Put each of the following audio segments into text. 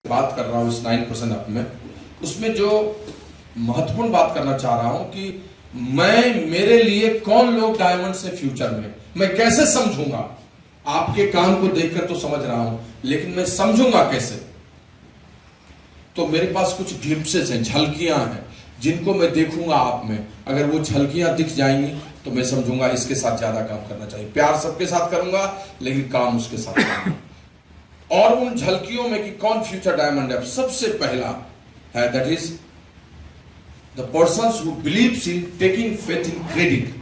बात कर रहा हूँ इस 9% अप में, उसमें जो महत्वपूर्ण बात करना चाह रहा हूं कि मेरे लिए कौन लोग डायमंड से फ्यूचर में, मैं कैसे समझूंगा। आपके काम को देखकर तो समझ रहा हूं, लेकिन मैं समझूंगा कैसे। तो मेरे पास कुछ ग्लिम्पसेस हैं, झलकियां हैं, जिनको मैं देखूंगा आप में। अगर वो झलकियां दिख जाएंगी तो मैं समझूंगा इसके साथ ज्यादा काम करना चाहिए। प्यार सबके साथ करूंगा, लेकिन काम उसके साथ करूंगा। और उन झलकियों में कि कौन फ्यूचर डायमंड है, सबसे पहला है that is the persons who believes in taking faith in credit,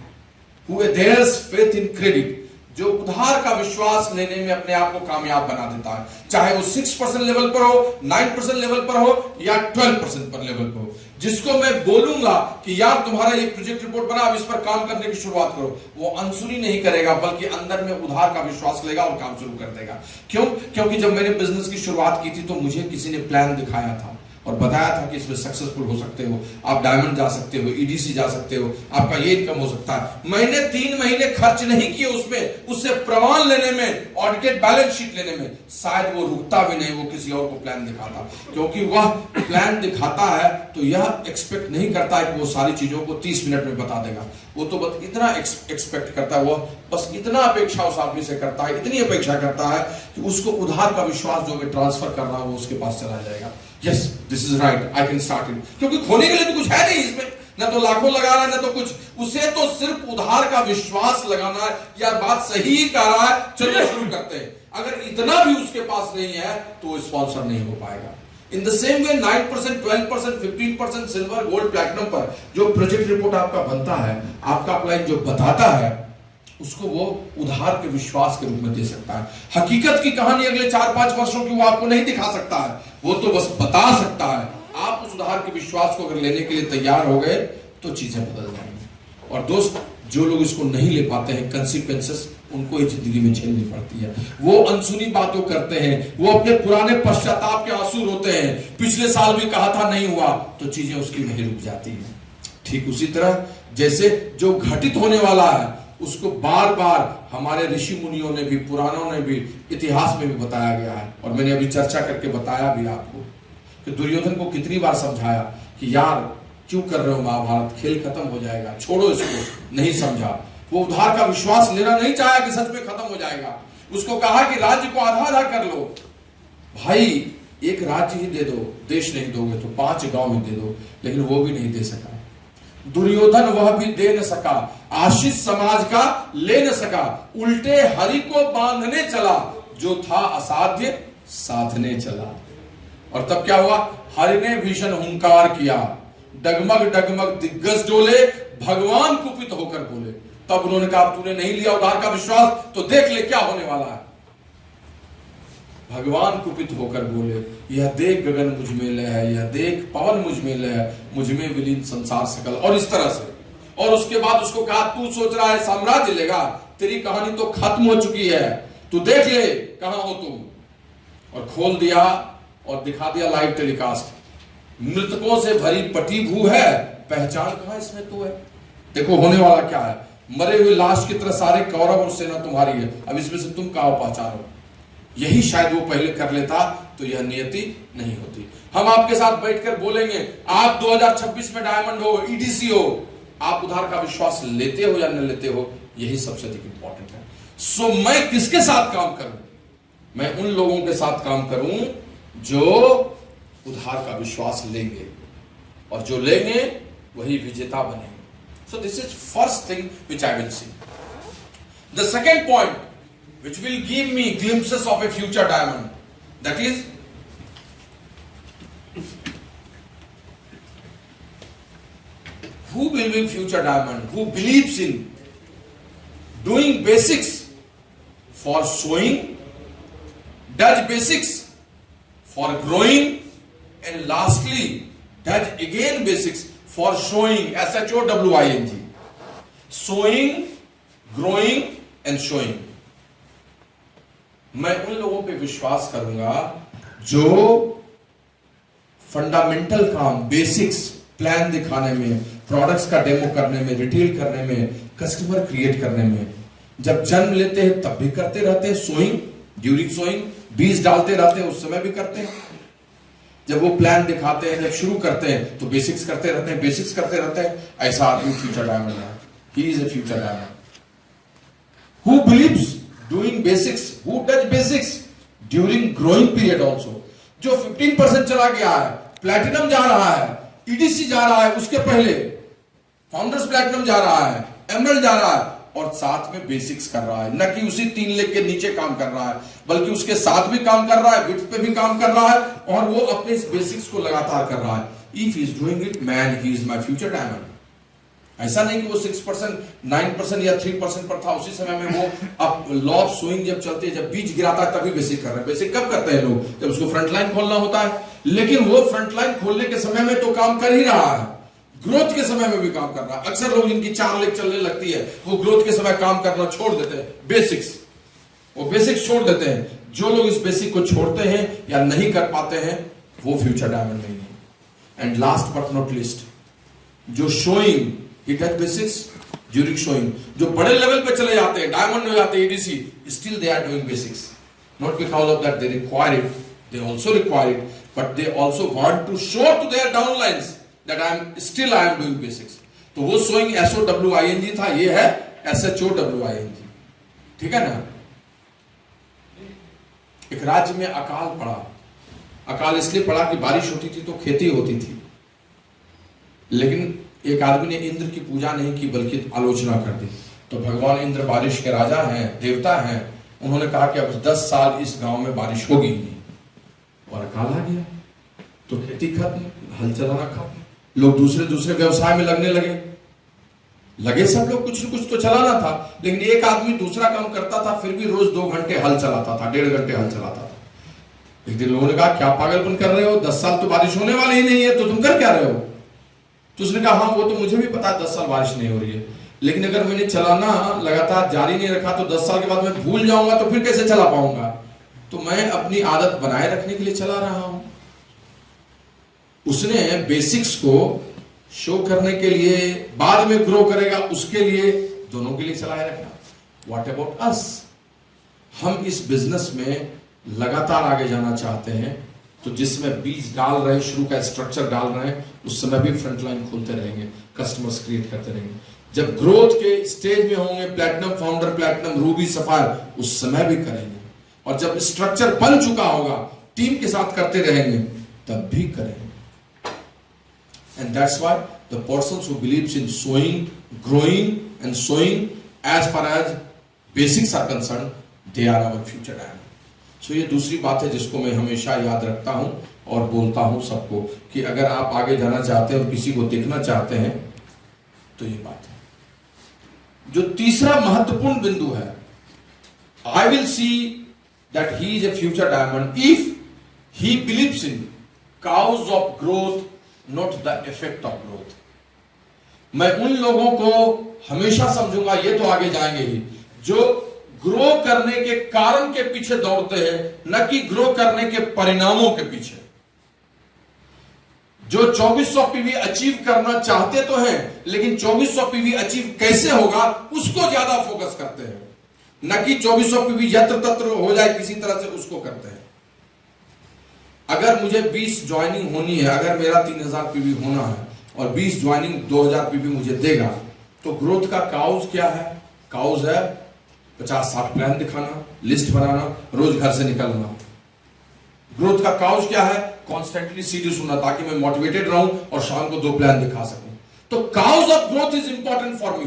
who theirs faith in credit, जो उधार का विश्वास लेने में अपने आप को कामयाब बना देता है। चाहे वो 6% लेवल पर हो, 9% लेवल पर हो या 12% पर लेवल पर हो। जिसको मैं बोलूंगा कि यार तुम्हारा ये प्रोजेक्ट रिपोर्ट बना, अब इस पर काम करने की शुरुआत करो, वो अनसुनी नहीं करेगा, बल्कि अंदर में उधार का विश्वास लेगा और काम शुरू कर देगा। क्यों? क्योंकि जब मैंने बिजनेस की शुरुआत की थी तो मुझे किसी ने प्लान दिखाया था और बताया था कि इसमें सक्सेसफुल हो सकते हो, आप डायमंड जा सकते हो, ईडीसी जा सकते हो, आपका ये इनकम हो सकता है। मैंने 3 महीने खर्च नहीं किए उसमें, उससे प्रमाण लेने में, ऑडिटेड बैलेंस शीट लेने में। शायद वो रुकता भी नहीं, वो किसी और को प्लान दिखाता, क्योंकि वह प्लान दिखाता है तो यह एक्सपेक्ट नहीं करता है कि वो सारी चीजों को 30 मिनट में बता देगा। वो तो बस इतना एक्सपेक्ट करता है, वह बस इतना अपेक्षा उस आदमी से करता है, इतनी अपेक्षा करता है कि उसको उधार का विश्वास जो मैं ट्रांसफर कर रहा हूं वो उसके पास चला जाएगा। Yes, this is right, I can start it. क्योंकि खोने के लिए तो कुछ है नहीं इसमें, ना तो लाखों लगा रहा है, ना तो कुछ। उसे तो सिर्फ उधार का विश्वास लगाना है, या बात सही कर रहा है, चलो शुरू करते हैं। अगर इतना भी उसके पास नहीं है तो स्पॉन्सर नहीं हो पाएगा। In the same way 9%, 12%, 15% silver, gold, platinum पर जो प्रोजेक्ट रिपोर्ट आपका बनता है, आपका अपलाइन जो बताता है, उसको वो उधार के विश्वास के रूप में दे सकता है। हकीकत की कहानी अगले 4-5 वर्षों की वो आपको नहीं दिखा सकता है, वो तो बस बता सकता है। आप उस उधार के विश्वास को अगर लेने के लिए तैयार हो गए तो चीजें बदल जाएंगी। और दोस्त, जो लोग इसको नहीं ले पाते हैं, कंसिक्वेंसेस उनको ही जिंदगी में झेलनी पड़ती है। वो अनसुनी बातों करते हैं, वो अपने पुराने पश्चाताप के आंसू रोते हैं। पिछले साल भी कहा था, नहीं हुआ, तो चीजें उसकी वहीं रुक जाती है। ठीक उसी तरह जैसे जो घटित होने वाला है उसको बार बार हमारे ऋषि मुनियों ने भी, पुराणों ने भी, इतिहास में भी बताया गया है। और मैंने अभी चर्चा करके बताया भी आपको कि दुर्योधन को कितनी बार समझाया कि यार क्यों कर रहे हो महाभारत, खेल खत्म हो जाएगा, छोड़ो इसको। नहीं समझा। वो उधार का विश्वास लेना नहीं चाहा कि सच में खत्म हो जाएगा। उसको कहा कि राज्य को आधा आधा कर लो। भाई, एक राज्य ही दे दो, देश नहीं दोगे तो 5 गांव ही दे दो, लेकिन वो भी नहीं दे सका। दुर्योधन वह भी दे न सका, आशीष समाज का ले न सका, उल्टे हरि को बांधने चला, जो था असाध्य साधने चला। और तब क्या हुआ? हरि ने भीषण हुंकार किया, डगमग डगमग दिग्गज डोले, भगवान कुपित होकर बोले। तब उन्होंने कहा, तूने नहीं लिया उधार का विश्वास तो देख ले क्या होने वाला है। भगवान कुपित होकर बोले, यह देख गगन मुझ में लय है, यह देख पवन मुझ में लय है, मुझ में विलीन संसार सकल। और इस तरह से। और उसके बाद उसको कहा, तू सोच रहा है साम्राज्य लेगा, तेरी कहानी तो खत्म हो चुकी है, तू देख ले कहां हो तुम। और खोल दिया और दिखा दिया लाइव टेलीकास्ट। मृतकों से भरी पटी भू है, पहचान कहां इसमें तू है। देखो होने वाला क्या है। मरे हुए लाश की तरह सारे कौरव और सेना तुम्हारी है, अब इसमें से तुम कहां पहचानो। यही शायद वो पहले कर लेता तो यह नियति नहीं होती। हम आपके साथ बैठकर बोलेंगे, आप 2026 में डायमंड हो, ईडीसी हो, आप उधार का विश्वास लेते हो या न लेते हो, यही सबसे अधिक इंपॉर्टेंट है। सो मैं किसके साथ काम करूं? मैं उन लोगों के साथ काम करूं जो उधार का विश्वास लेंगे, और जो लेंगे वही विजेता बनेंगे। So this is first thing which I will C. The second point which will give me glimpses of a future diamond, that is who will be future diamond, who believes in doing basics for showing, does basics for growing, and lastly does again basics for showing, SHOWING, showing, growing and showing। मैं उन लोगों पे विश्वास करूंगा जो fundamental काम, basics, plan दिखाने में, प्रोडक्ट्स का डेमो करने में, रिटेल करने में, कस्टमर क्रिएट करने में, जब जन्म लेते हैं तब भी करते रहते हैं, सोइंग, ड्यूरिंग सोइंग, बीज डालते रहते हैं उस समय भी करते हैं, जब वो प्लान दिखाते हैं, जब शुरू करते हैं तो बेसिक्स करते रहते हैं, बेसिक्स करते रहते हैं। ऐसा आदमी फ्यूचर डायमंड है। ही is a future diamond who believes doing basics, who does basics during growing period also. जो 15% चला गया है, प्लैटिनम जा रहा है, ईडीसी जा रहा है, उसके पहले फाउंडर्स प्लैटिनम जा रहा है, एमरल्ड जा रहा है, और साथ में बेसिक्स कर रहा है। न कि उसी 3 लेग के नीचे काम कर रहा है, बल्कि उसके साथ भी काम कर रहा है, विड्थ पे भी काम कर रहा है, और वो अपने इस बेसिक्स को लगातार कर रहा है। If he is doing it, man, he is my future diamond. ऐसा नहीं कि वो 6%, 9% या 3% पर था, उसी समय में वो अब लॉ ऑफ सोइंग जब चलते हैं, जब बीज गिराता है तभी बेसिक कर रहे हैं। बेसिक कब करते हैं लोग? जब उसको फ्रंट लाइन खोलना होता है। लेकिन वो फ्रंट लाइन खोलने के समय में तो काम कर ही रहा है, ग्रोथ के समय में भी काम कर रहा है। अक्सर लोग जिनकी 4 लेग चलने लगती है, वो ग्रोथ के समय काम करना छोड़ देते हैं। बेसिक्स, वो बेसिक्स छोड़ देते हैं। जो लोग इस बेसिक को छोड़ते हैं या नहीं कर पाते हैं, वो फ्यूचर डायमंड नहीं है। And last but not least, जो showing, he does basics during showing, जो बड़े लेवल पे चले जाते हैं, डायमंड हो जाते हैं, EDC, still they are doing basics, not because of that they require it, they also require it, but they also want to show to their downlines that I am doing basics. तो वो showing SOWING था, ये है SHOWING, ठीक है ना। एक राज्य में अकाल पड़ा। अकाल इसलिए पड़ा कि बारिश होती थी तो खेती होती थी, लेकिन एक आदमी ने इंद्र की पूजा नहीं की बल्कि आलोचना कर दी। तो भगवान इंद्र बारिश के राजा हैं, देवता हैं, उन्होंने कहा कि अब 10 साल इस गांव में बारिश होगी ही नहीं, और अकाल आ गया। तो खेती खत्म, हल चलाना खत्म, लोग दूसरे दूसरे व्यवसाय में लगने लगे सब लोग कुछ न कुछ तो चलाना था। लेकिन एक आदमी दूसरा काम करता था, फिर भी रोज 2 घंटे हल चलाता था, 1.5 घंटे हल चलाता था। एक दिन लोगों ने कहा, क्या पागलपन कर रहे हो, 10 साल तो बारिश होने वाली ही नहीं है, तो तुम कर क्या रहे हो? तो उसने कहा, हाँ वो तो मुझे भी पता है 10 साल बारिश नहीं हो रही है, लेकिन अगर मैंने चलाना लगातार जारी नहीं रखा तो 10 साल के बाद मैं भूल जाऊंगा, तो फिर कैसे चला पाऊंगा? तो मैं अपनी आदत बनाए रखने के लिए चला रहा हूं। उसने बेसिक्स को शो करने के लिए, बाद में ग्रो करेगा उसके लिए, दोनों के लिए चलाए रखना। What about us? हम इस बिजनेस में लगातार आगे जाना चाहते हैं, तो जिसमें बीज डाल रहे हैं, शुरू का स्ट्रक्चर डाल रहे हैं, उस समय भी फ्रंट लाइन खोलते रहेंगे, कस्टमर्स क्रिएट करते रहेंगे। जब ग्रोथ के स्टेज में होंगे, platinum founder, platinum, Ruby, sapphire, उस समय भी करेंगे। और जब स्ट्रक्चर बन चुका होगा, टीम के साथ करते रहेंगे, तब भी करेंगे। And that's why the persons who believes in sowing, growing and sowing as far as basics are concern, they are our future diamond. So ये दूसरी बात है जिसको मैं हमेशा याद रखता हूं और बोलता हूं सबको, कि अगर आप आगे जाना चाहते हैं और किसी को देखना चाहते हैं तो ये बात है। जो तीसरा महत्वपूर्ण बिंदु है, I will see that he is a future diamond if he believes in cause of growth, not the effect of growth. मैं उन लोगों को हमेशा समझूंगा, ये तो आगे जाएंगे ही, जो ग्रो करने के कारण के पीछे दौड़ते हैं, न कि ग्रो करने के परिणामों के पीछे। जो 2400 पीवी अचीव करना चाहते तो हैं, लेकिन 2400 पीवी अचीव कैसे होगा उसको ज्यादा फोकस करते हैं, न कि 2400 पीवी यत्र तत्र हो जाए किसी तरह से उसको करते हैं। अगर मुझे 20 ज्वाइनिंग होनी है, अगर मेरा 3000 पीवी होना है और 20 ज्वाइनिंग 2000 पीवी मुझे देगा, तो ग्रोथ का काउज क्या है? काउज है 50-60 प्लान दिखाना, लिस्ट बनाना, रोज घर से निकलना। ग्रोथ का काउज क्या है? कॉन्स्टेंटली सीडी सुनना, ताकि मैं मोटिवेटेड रहूं और शाम को 2 प्लान दिखा सकूं। तो cause of growth is important for me.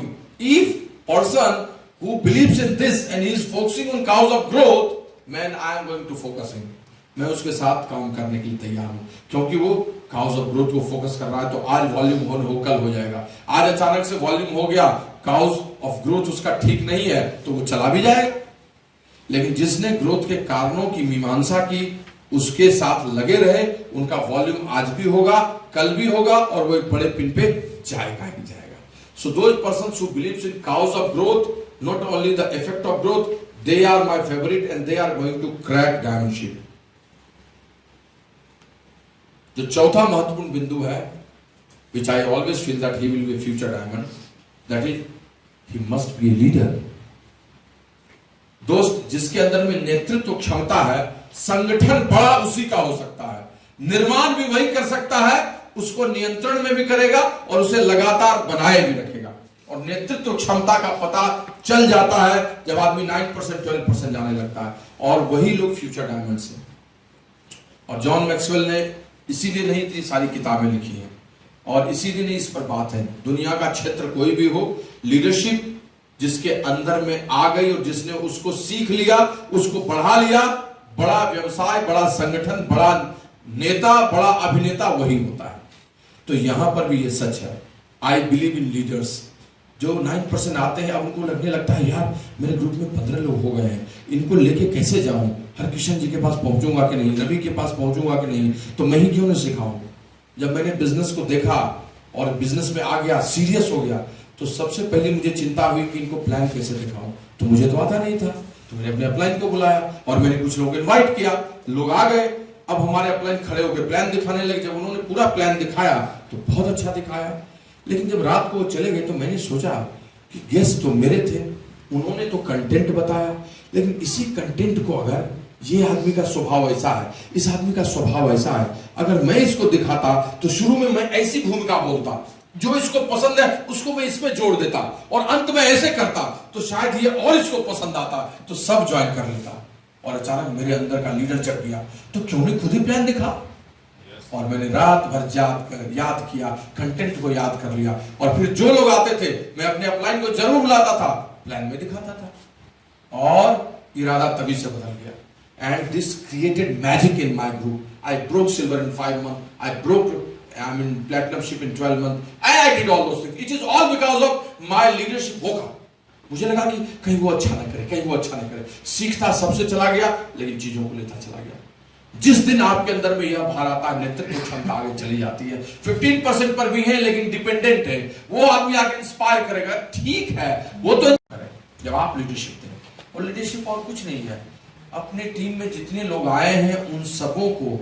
If person who believes in this and he is focusing on cause of growth, man I am going to focusing, मैं उसके साथ काम करने के लिए तैयार हूं, क्योंकि वो काउज ऑफ ग्रोथ को फोकस कर रहा है। तो आज वॉल्यूम हो, कल हो जाएगा। आज अचानक से वॉल्यूम हो गया, काउज ऑफ ग्रोथ उसका ठीक नहीं है, तो वो चला भी जाएगा। लेकिन जिसने ग्रोथ के कारणों की मीमांसा की, उसके साथ लगे रहे, उनका वॉल्यूम आज भी होगा, कल भी होगा, और वो एक बड़े पिन पे जाएगा ही जाएगा। So those persons who believes in cause of growth, not only the effect of growth, they are my favourite and they are going to crack diamondship. जो चौथा महत्वपूर्ण बिंदु है, which I always feel that he will be a future diamond, that is, he must be a leader. दोस्त, जिसके अंदर में नेतृत्व क्षमता है, संगठन बड़ा उसी का हो सकता है। निर्माण भी वही कर सकता है, उसको नियंत्रण में भी करेगा और उसे लगातार बनाए भी रखेगा। और नेतृत्व क्षमता का पता चल जाता है जब आदमी 9% 12% जाने लगता है, और वही लोग फ्यूचर डायमंड्स हैं। और जॉन मैक्सवेल ने इसीलिए नहीं इतनी सारी किताबें लिखी हैं, और इसीलिए नहीं इस पर बात है। दुनिया का क्षेत्र कोई भी हो, लीडरशिप जिसके अंदर में आ गई और जिसने उसको सीख लिया, उसको बढ़ा लिया, बड़ा व्यवसाय, बड़ा संगठन, बड़ा नेता, बड़ा अभिनेता वही होता है। तो यहां पर भी ये सच है। I believe in leaders. जो 9% आते हैं, अब उनको लगने लगता है यार मेरे ग्रुप में 15 लोग हो गए हैं, इनको लेके कैसे जाऊं, हरकिशन जी के पास पहुंचूंगा कि नहीं, नबी के पास पहुंचूंगा कि नहीं, तो मैं ही क्यों नहीं सिखाऊं। जब मैंने बिजनेस को देखा और बिजनेस में आ गया, सीरियस हो गया, तो सबसे पहले मुझे चिंता हुई कि इनको प्लान कैसे दिखाऊं। तो मुझे तो आता नहीं था, तो मैंने अपने अपलाइन को बुलाया और मैंने कुछ लोगों को इन्वाइट किया, लोग आ गए। अब हमारे अपलाइन खड़े होकर प्लान दिखाने लगे। जब उन्होंने पूरा प्लान दिखाया तो बहुत अच्छा दिखाया, लेकिन जब रात को चले गए तो मैंने सोचा कि गेस्ट तो मेरे थे, उन्होंने तो कंटेंट बताया, लेकिन इसी कंटेंट को अगर ये आदमी का स्वभाव ऐसा है, इस आदमी का स्वभाव ऐसा है, अगर मैं इसको दिखाता तो शुरू में मैं ऐसी भूमिका बोलता, जो इसको पसंद है उसको मैं इसमें जोड़ देता, और अंत में ऐसे करता तो शायद ये और इसको पसंद आता, तो सब ज्वाइन कर लेता। और अचानक मेरे अंदर का लीडर जग गया, तो क्यों नहीं खुद ही प्लान दिखा। और मैंने रात भर याद किया, कंटेंट को याद कर लिया, और फिर जो लोग आते थे मैं अपने अपलाइन को जरूर बुलाता था, प्लान में दिखाता था, और इरादा तभी से बदल गया। And this created magic in my group. I broke silver in 5 months. I mean platinumship in 12 months. And I did all those things. It is all because of my leadership होगा। मुझे लगा कि कहीं वो अच्छा ना करे, कहीं वो अच्छा ना करे। सीखता सबसे चला गया, लेकिन चीजों को लेता चला गया। जिस दिन आपके अंदर में यह भार आता है, नेतृत्व क्षमता आगे चली जाती है। 15% पर भी है लेकिन डिपेंडेंट है, वो आदमी आगे इंस्पायर करेगा। ठीक है, वो तो जब आप लीडरशिप दें, और लीडरशिप और कुछ नहीं है, अपने टीम में जितने लोग आए हैं उन सबों को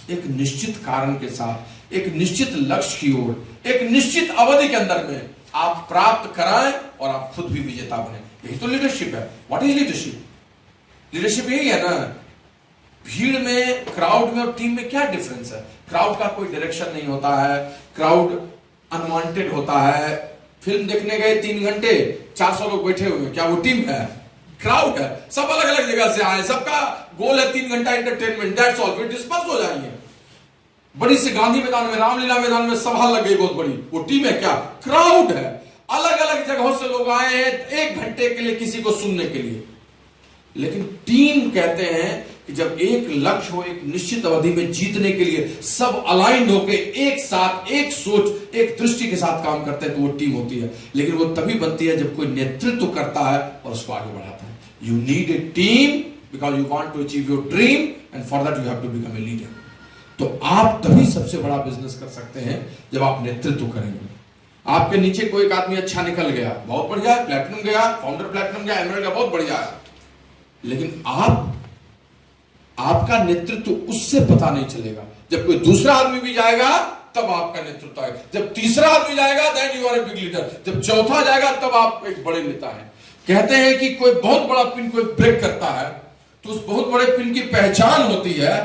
एक निश्चित कारण के साथ, एक निश्चित लक्ष्य की ओर, एक निश्चित अवधि के अंदर में आप प्राप्त कराएं और आप खुद भी विजेता बने। यही तो लीडरशिप है। What is leadership? लीडरशिप यही है ना। भीड़ में, क्राउड में और टीम में क्या डिफरेंस है? क्राउड का कोई डायरेक्शन नहीं होता है, क्राउड अनवांटेड होता है। फिल्म देखने गए 3 घंटे, 400 लोग बैठे हुए, क्या वो टीम है? क्राउड है। सब अलग अलग जगह से आए, सबका गोल है 3 घंटा एंटरटेनमेंट, दैट्स ऑल, फिर डिस्पर्स हो जाएंगे। बड़ी सी गांधी मैदान में, रामलीला मैदान में सभा लग गई बहुत बड़ी, वो टीम है क्या? क्राउड है। अलग अलग जगहों से लोग आए हैं 1 घंटे के लिए किसी को सुनने के लिए। लेकिन टीम कहते हैं कि जब एक लक्ष्य हो, एक निश्चित अवधि में जीतने के लिए सब अलाइंड होकर एक साथ, एक सोच, एक दृष्टि के साथ काम करते हैं, तो वो टीम होती है। लेकिन वो तभी बनती है जब कोई नेतृत्व करता है और उसको आगे बढ़ाता है। You need a team because you want to achieve your dream, and for that you have to become a leader. तो आप तभी सबसे बड़ा बिजनेस कर सकते हैं जब आप नेतृत्व करेंगे। आपके नीचे कोई एक आदमी अच्छा निकल गया, बहुत बढ़िया, प्लैटिनम गया, फाउंडर प्लैटिनम गया, एमरल्ड गया, बहुत बढ़िया है, लेकिन आपका नेतृत्व उससे पता नहीं चलेगा। जब कोई दूसरा आदमी भी जाएगा तब आपका नेतृत्व आएगा, जब तीसरा आदमी जाएगा then you are a big leader, जब चौथा जाएगा तब आप एक बड़े नेता हैं। कहते हैं कि कोई बहुत बड़ा पिन को ब्रेक करता है तो उस बहुत बड़े पिन की पहचान होती है,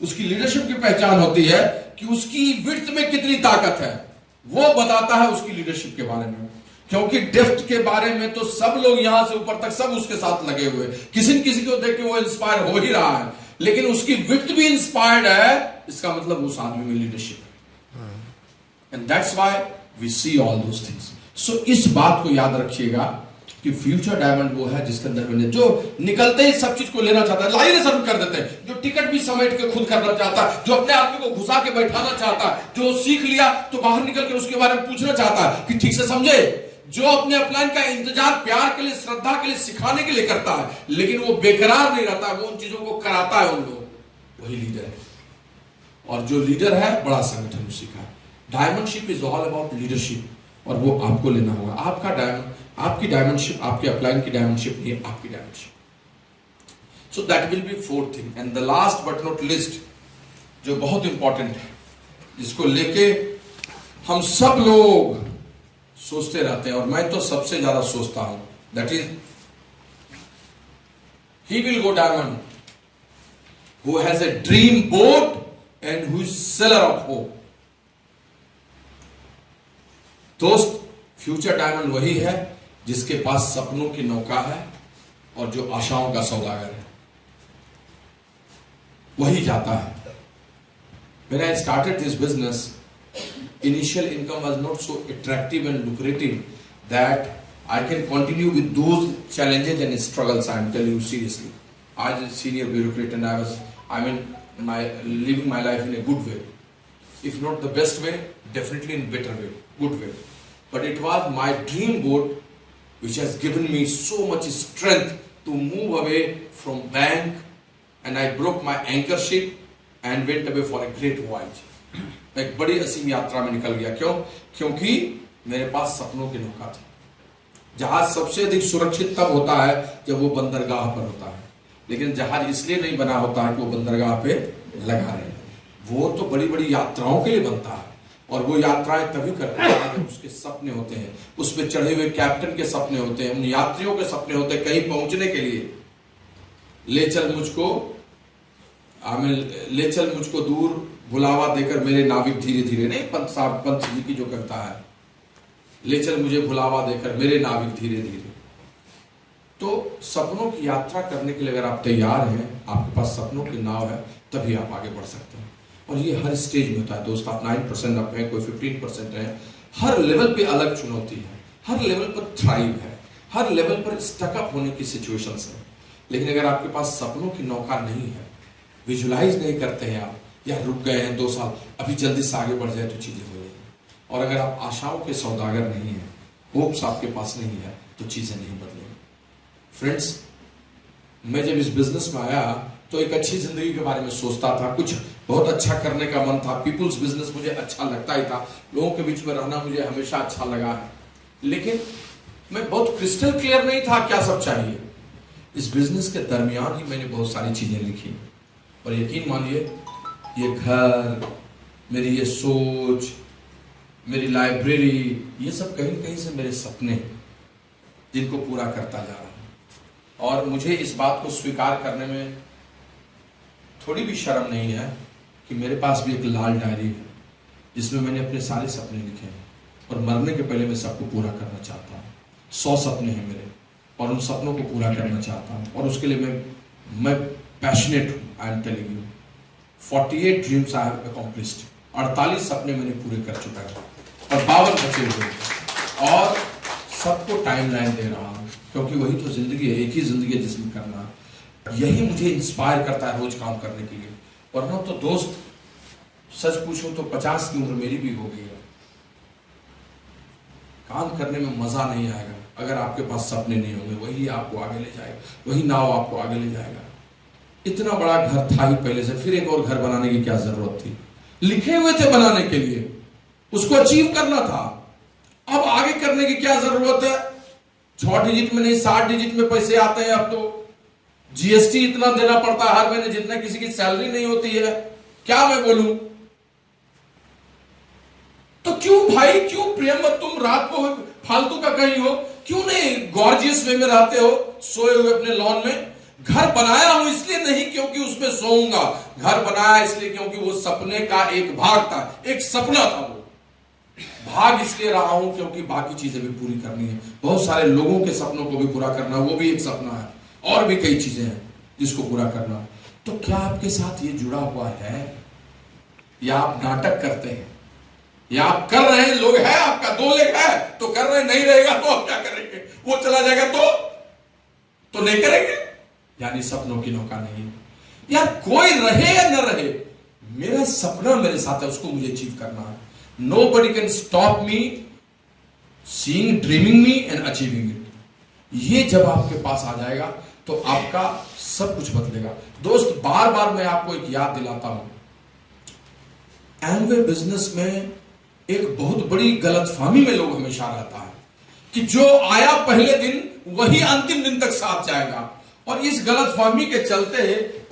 उसकी लीडरशिप की पहचान होती है कि उसकी विड्थ में कितनी ताकत है, वो बताता है उसकी लीडरशिप के बारे में। क्योंकि डेप्थ के बारे में तो सब लोग यहां से ऊपर तक सब उसके साथ लगे हुए, किसी न किसी को देख के वो इंस्पायर हो ही रहा है, लेकिन उसकी विड्थ भी इंस्पायर्ड है, इसका मतलब उस आदमी में लीडरशिप है। And that's why we see all those things. So इस बात को याद रखिएगा कि फ्यूचर डायमंड वो है जिसके अंदर मैंने जो निकलते ही सब चीज को लेना चाहता है, लाइन रिजर्व कर देते हैं, जो टिकट भी समेट के खुद करना चाहता है, जो अपने आदमी को घुसा के बैठाना चाहता है, जो सीख लिया तो बाहर निकल के उसके बारे में पूछना चाहता है कि ठीक से समझे, जो अपने अपलाइन का इंतजार प्यार के लिए, श्रद्धा के लिए, सिखाने के लिए करता है, लेकिन वो बेकरार नहीं रहता, वो उन चीजों को कराता है उन लोग, वही लीडर है। और जो लीडर है बड़ा संगठन उसी का। डायमंडशिप इज ऑल अबाउट लीडरशिप, और वो आपको लेना होगा। आपका डायमंड, आपकी डायमंडशिप, आपके अपलाइन की डायमंडशिप नहीं है, आपकी diamondship. So that will be 4th thing. And the last but not least, जो बहुत इंपॉर्टेंट है, जिसको लेके हम सब लोग सोचते रहते हैं, और मैं तो सबसे ज्यादा सोचता हूं, that is he will go diamond who has a dream boat and who is seller of hope. दोस्त, फ्यूचर डायमंड वही है जिसके पास सपनों की नौका है और जो आशाओं का सौदागर है, वही जाता है. When I started this business, initial income was not so attractive and lucrative that I can continue with those challenges and struggles. I am telling you seriously. As a senior bureaucrat, and living my life in a good way. If not the best way, definitely in better way, good way. But it was my dream boat which has given me so much strength to move away from bank, and I broke my anchor ship and went away for a great voyage. मैं एक बड़ी असीम यात्रा में निकल गया. क्यों? क्योंकि मेरे पास सपनों की नौका थी. जहाज सबसे अधिक सुरक्षित तब होता है जब वो बंदरगाह पर होता है, लेकिन जहाज इसलिए नहीं बना होता है कि वो बंदरगाह पे लगा रहे. वो तो बड़ी बड़ी यात्राओं के लिए बनता है, और वो यात्राएं तभी करता है जब उसके सपने होते हैं, उस पे चढ़े हुए कैप्टन के सपने होते हैं, उन यात्रियों के सपने होते हैं कहीं पहुंचने के लिए. ले चल मुझको दूर, बुलावा देकर मेरे नाविक धीरे धीरे. नहीं, पंत जी की जो कविता है, ले चल मुझे बुलावा देकर मेरे नाविक धीरे धीरे. तो सपनों की यात्रा करने के लिए अगर आप तैयार हैं, आपके पास सपनों की नाव है, तभी आप आगे बढ़ सकते हैं. और ये हर स्टेज में होता है दोस्त. आप 9% अप है, कोई 15% है. हर लेवल पे अलग चुनौती है, हर लेवल पर थ्राइव है, हर लेवल पर स्टकअप होने की सिचुएशंस है. लेकिन अगर आपके पास सपनों की नौका नहीं है, विजुलाइज नहीं करते हैं आप, या रुक गए हैं 2 साल, अभी जल्दी से आगे बढ़ जाए तो चीजें हो जाएंगी. और अगर आप आशाओं के सौदागर नहीं है, होप्स आपके पास नहीं है, तो चीजें नहीं बदलेंगी. फ्रेंड्स, मैं जब इस बिजनेस में आया तो एक अच्छी जिंदगी के बारे में सोचता था, कुछ बहुत अच्छा करने का मन था. पीपुल्स बिजनेस मुझे अच्छा लगता ही था, लोगों के बीच में रहना मुझे हमेशा अच्छा लगा है. लेकिन मैं बहुत क्रिस्टल क्लियर नहीं था क्या सब चाहिए. इस बिजनेस के दरमियान ही मैंने बहुत सारी चीजें लिखी, और यकीन मानिए, ये घर, मेरी ये सोच, मेरी लाइब्रेरी, ये सब कहीं कहीं से मेरे सपने, जिनको पूरा करता जा रहा हूं. और मुझे इस बात को स्वीकार करने में थोड़ी भी शर्म नहीं है कि मेरे पास भी एक लाल डायरी है जिसमें मैंने अपने सारे सपने लिखे हैं, और मरने के पहले मैं सबको पूरा करना चाहता हूँ. 100 सपने हैं मेरे, और उन सपनों को पूरा करना चाहता हूँ, और उसके लिए मैं पैशनेट हूँ. I am telling you, 48 dreams I have accomplished. 48 सपने मैंने पूरे कर चुका है, और 52 बचे हुए, और सबको टाइमलाइन दे रहा हूँ, क्योंकि वही तो जिंदगी है, एक ही जिंदगी है जिसमें करना है. यही मुझे इंस्पायर करता है रोज काम करने के लिए. वरना तो दोस्त, सच पूछूं तो 50 की उम्र मेरी भी हो गई है. काम करने में मजा नहीं आएगा अगर आपके पास सपने नहीं होंगे. वही आपको आगे ले जाएगा, वही नाव आपको आगे ले जाएगा. इतना बड़ा घर था ही पहले से, फिर एक और घर बनाने की क्या जरूरत थी. लिखे हुए थे बनाने के लिए, उसको अचीव करना था. अब आगे करने की क्या जरूरत है. 6 डिजिट में नहीं 60 डिजिट में पैसे आते हैं. अब तो जीएसटी इतना देना पड़ता है हर महीने जितना किसी की सैलरी नहीं होती है. क्या मैं बोलूं. तो क्यों भाई, क्यों प्रेम, तुम रात को फालतू का कहीं हो, क्यों नहीं गॉर्जियस वे में रहते हो, सोए हुए अपने लॉन में. घर बनाया हूं इसलिए नहीं क्योंकि उसमें सोऊंगा, घर बनाया इसलिए क्योंकि वो सपने का एक भाग था, एक सपना था. वो भाग इसलिए रहा हूं क्योंकि बाकी चीजें भी पूरी करनी है. बहुत सारे लोगों के सपनों को भी पूरा करना, वो भी एक सपना है. और भी कई चीजें हैं जिसको पूरा करना. तो क्या आपके साथ ये जुड़ा हुआ है, या आप नाटक करते हैं, या आप कर रहे हैं. लोग है आपका 2 लेग है तो कर रहे हैं, नहीं रहेगा तो आप क्या करेंगे. वो चला जाएगा तो नहीं करेंगे. यानी सपनों की नौका नहीं. यार कोई रहे या न रहे, मेरा सपना मेरे साथ है, उसको मुझे अचीव करना है. Nobody can stop me seeing, dreaming me and achieving it. ये जब आपके पास आ जाएगा तो आपका सब कुछ बदलेगा. दोस्त, बार बार मैं आपको एक याद दिलाता हूं, एमवे बिजनेस में एक बहुत बड़ी गलतफहमी में लोग हमेशा रहता है कि जो आया पहले दिन वही अंतिम दिन तक साथ जाएगा. और इस गलतफहमी के चलते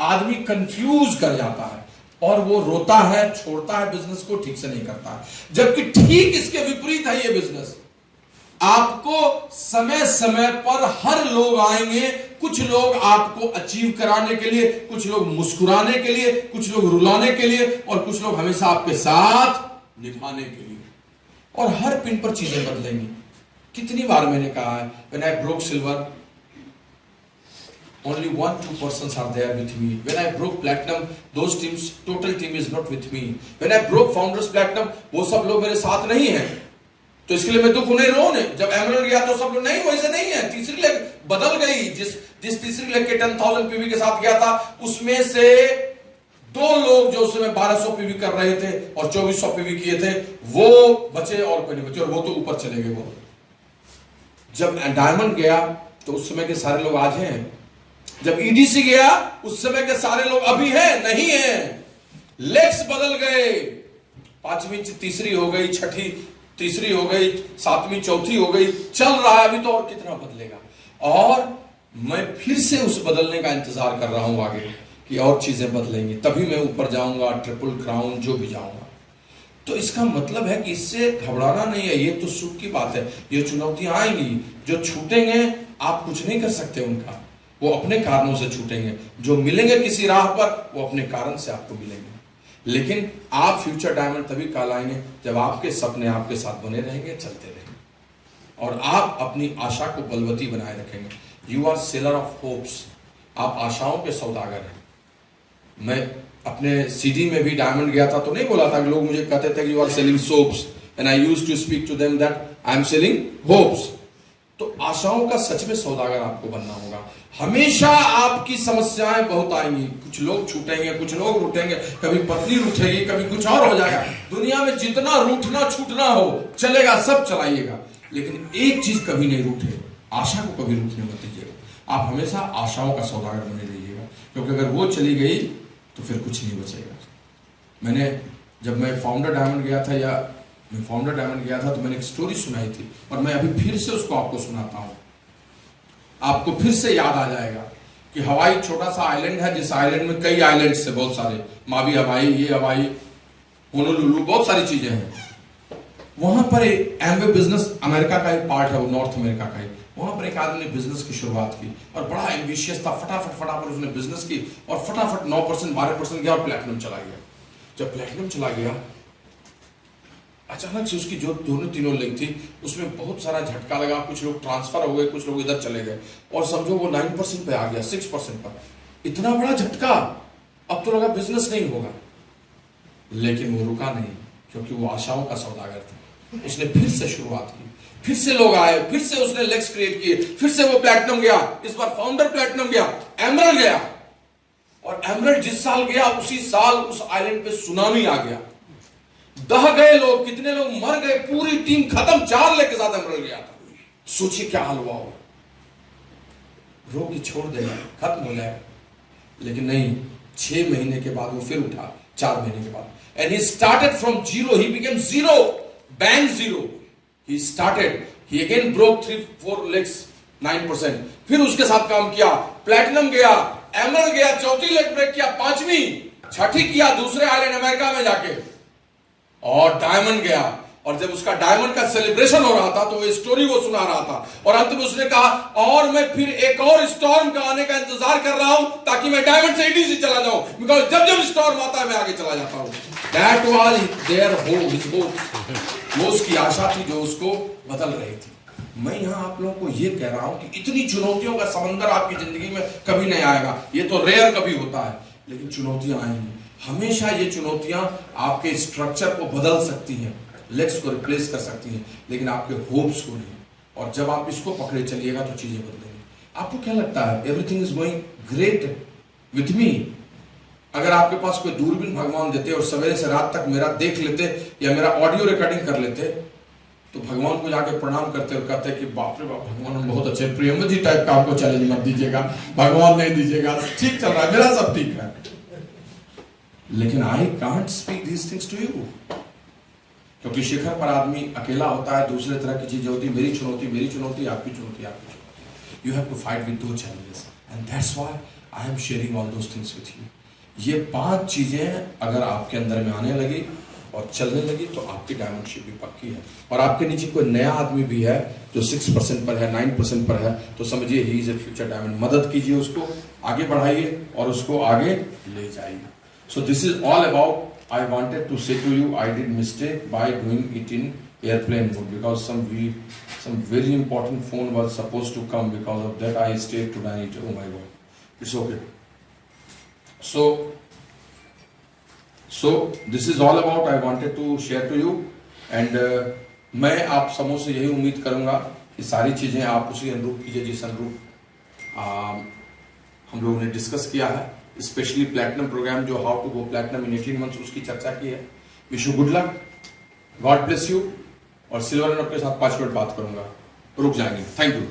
आदमी कंफ्यूज कर जाता है, और वो रोता है, छोड़ता है बिजनेस को, ठीक से नहीं करता है. जबकि ठीक इसके विपरीत है ये बिजनेस. आपको समय समय पर हर लोग आएंगे, कुछ लोग आपको अचीव कराने के लिए, कुछ लोग मुस्कुराने के लिए, कुछ लोग रुलाने के लिए, और कुछ लोग हमेशा आपके साथ निभाने के लिए। और हर पिन पर चीजें बदलेंगी। कितनी बार मैंने कहा है, when I broke silver only 1-2 persons are there with me. When I broke platinum, those teams, total team is not with me. When I broke founders platinum, वो सब लोग मेरे साथ नहीं हैं, तो इसके लिए मैं दुख नहीं रो ने। जब एमरल्ड गया तो सब लोग नहीं, वैसे नहीं है। तीसरी लेग बदल गई। जिस तीसरी लेग के 10,000 पीवी के साथ गया था, उसमें से 2 लोग जो उस समय 1200 पीवी कर रहे थे और 2400 पीवी किए थे, वो बचे और कोई नहीं बचे, और वो तो ऊपर चले गए। वो जब डायमंड गया तो उस समय के सारे लोग आज हैं। जब ईडीसी गया उस समय के सारे लोग अभी हैं, नहीं हैं। लेग्स बदल गए। 5वीं तीसरी हो गई, 6ठी तीसरी हो गई, 7वीं चौथी हो गई, चल रहा है अभी तो, और कितना बदलेगा। और मैं फिर से उस बदलने का इंतजार कर रहा हूं आगे कि और चीजें बदलेंगी, तभी मैं ऊपर जाऊंगा, ट्रिपल क्राउन जो भी जाऊंगा। तो इसका मतलब है कि इससे घबराना नहीं है। ये तो सुख की बात है। ये चुनौतियां आएंगी, जो छूटेंगे आप कुछ नहीं कर सकते उनका, वो अपने कारणों से छूटेंगे। जो मिलेंगे किसी राह पर, वो अपने कारण से आपको मिलेंगे। लेकिन आप फ्यूचर डायमंड तभी कहलाएंगे जब आपके सपने आपके साथ बने रहेंगे, चलते रहेंगे, और आप अपनी आशा को बलवती बनाए रखेंगे। You are seller of hopes. आप आशाओं के सौदागर हैं। मैं अपने सीडी में भी डायमंड गया था तो नहीं बोला था कि लोग मुझे कहते थे कि you are selling soaps, and I used to speak to them that I am selling hopes. तो आशाओं का सच में सौदागर आपको बनना होगा। हमेशा आपकी समस्याएं बहुत आएंगी। कुछ लोग छूटेंगे, कुछ लोग रूठेंगे, कभी पत्नी रूठेगी, कभी कुछ और हो जाएगा। दुनिया में जितना रूठना छूटना हो चलेगा, सब चलाइएगा, लेकिन एक चीज कभी नहीं रूठे, आशा को कभी रूठने मत दीजिएगा। आप हमेशा आशाओं का सौदागर बने रहिएगा, क्योंकि अगर वो चली गई तो फिर कुछ नहीं बचेगा। जब मैं फाउंडर डायमंड गया था तो मैंने एक स्टोरी सुनाई थी, और मैं अभी फिर से उसको आपको सुनाता हूं। आपको फिर से याद आ जाएगा कि हवाई छोटा सा आइलैंड है, जिस आइलैंड में कई आइलैंड्स है, बहुत सारे, मावी हवाई, ये हवाई, होनोलुलु, बहुत सारी चीजें हैं। वहां पर एमवे बिजनेस अमेरिका का एक पार्ट है, वो नॉर्थ अमेरिका का ही। वहां पर एक आदमी ने बिजनेस की शुरुआत की और बड़ा एम्बिशियस था। फटाफट उसने बिजनेस की और फटाफट 9% 12% गया और प्लैटिनम चला गया। जब प्लैटिनम चला गया, अचानक से उसकी जो दोनों तीनों लिंक थी उसमें बहुत सारा झटका लगा। कुछ लोग ट्रांसफर हो गए, कुछ लोग इधर चले गए, और समझो वो 9% पे आ गया, 6% पर। इतना बड़ा झटका, अब तो लगा बिजनेस नहीं होगा। लेकिन वो रुका नहीं, क्योंकि वो आशाओं का सौदागर था। उसने फिर से शुरुआत की, फिर से लोग आए, फिर से उसने लेग्स क्रिएट किए, फिर से वो प्लैटिनम गया। इस बार फाउंडर प्लैटिनम गया, एमरल्ड गया, और एमरल्ड जिस साल गया उसी साल उस आइलैंड पे सुनामी आ गया। दह गए लोग, कितने लोग मर गए, पूरी टीम खत्म। 4 लेग के साथ एमरल्ड गया था। सोचिए क्या हाल हुआ हो। रोग छोड़ देगा, खत्म हो जाएगा, लेकिन नहीं। 6 महीने के बाद वो फिर उठा, 4 महीने के बाद, and he started from zero, he became zero, bank zero. He started, he again broke 3-4 legs, 9%, फिर उसके साथ काम किया। प्लैटिनम गया, एमरल्ड गया, 4थी लेग ब्रेक किया, 5वीं 6ठी किया दूसरे आइलैंड अमेरिका में जाके, और डायमंड गया। और जब उसका डायमंड का सेलिब्रेशन हो रहा था तो वो स्टोरी वो सुना रहा था, और अंत में उसने कहा, और मैं फिर एक और स्टॉर्म का आने का इंतजार कर रहा हूं ताकि मैं डायमंड से ईडीसी चला जाऊं, बिकॉज़ जब जब स्टॉर्म आता है मैं आगे चला जाता हूं। That was their hope, his hope. वो उसकी आशा थी जो उसको बदल रही थी। मैं यहां आप लोगों को ये कह रहा हूं कि इतनी चुनौतियों का समंदर आपकी जिंदगी में कभी नहीं आएगा। ये तो रेयर कभी होता है, लेकिन चुनौतियां आएंगी हमेशा। ये चुनौतियां आपके स्ट्रक्चर को बदल सकती हैं, लेग्स को रिप्लेस कर सकती हैं, लेकिन आपके होप्स को नहीं। और जब आप इसको पकड़े चलिएगा तो चीजें बदलेंगी। आपको क्या लगता है, everything is going great with me? अगर आपके पास कोई दूरबीन भगवान देते और सवेरे से रात तक मेरा देख लेते या मेरा ऑडियो रिकॉर्डिंग कर लेते, तो भगवान को जाके प्रणाम करते और कहते कि बाप रे बाप, भगवान हम बहुत अच्छे, प्रियंवद जी टाइप का आपको चैलेंज मत दीजिएगा, भगवान नहीं दीजिएगा, ठीक चल रहा है, मेरा सब ठीक है। लेकिन I can't speak these things to you, क्योंकि शिखर पर आदमी अकेला होता है, दूसरे तरह की चीजें होती, मेरी चुनौती, आपकी चुनौती, आपकी चुनौती। You have to fight with those challenges, and that's why I am sharing all those things with you. ये 5 चीजें अगर आपके अंदर में आने लगी और चलने लगी तो आपकी डायमंडशिप भी पक्की है। और आपके नीचे कोई नया आदमी भी है जो 6% पर है, 9% पर है, तो समझिए ही इज ए फ्यूचर डायमंड। मदद कीजिए उसको, आगे बढ़ाइए और उसको आगे ले जाइए। So this is all about, I wanted to say to you, I did mistake by doing it in airplane mode because some very important phone was supposed to come. Because of that, I stayed to manage. Oh my God, it's okay. So this is all about I wanted to share to you, and मैं आप समूह से यही उम्मीद करूंगा कि सारी चीजें आप उसी अनुरूप कीजिए जिस अनुरूप हम लोगों ने डिस्कस किया है। स्पेशली प्लैटिनम प्रोग्राम जो how to go platinum in 18 months, उसकी चर्चा की है। Wish you good luck, God bless you. और सिल्वर आपके साथ 5 मिनट बात करूंगा, रुक जाएंगे। Thank you.